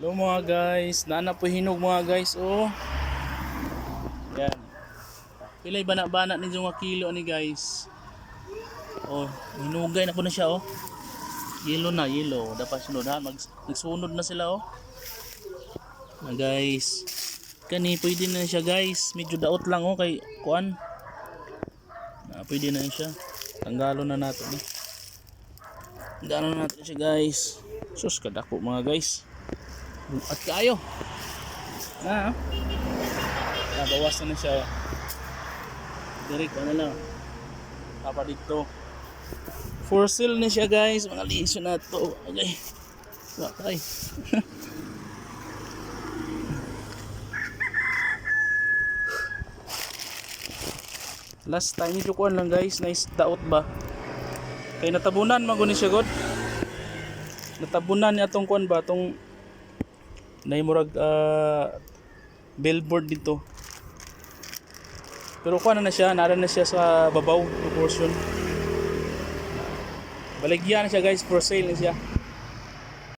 Hello mga guys, nana po hinog mga guys, oh. Yan. Pilay bana-bana ni nga kilo ni guys. Oh, hinugay na po na siya, oh. Yellow na, yellow. Dapat sunod ha, nagsunod na sila, oh. Na guys. Kani pwede na siya guys. Medyo daot lang, oh, kay kuan. Pwede na siya. Tanggalon na natin, eh. Tanggalon na natin siya guys. Sus kadako mga guys. At kayo na nabawasan na siya direct ano lang papa dito for sale na siya guys, mga liso na to. Okay, okay. Last time ito kuan lang guys, nice daot ba kay natabunan maguni siya god, natabunan niya tong kuan ba tong naimurag billboard dito. Pero kuha na siya, nara na siya sa babaw ng portion. Baligyan na siya guys, for sale na siya.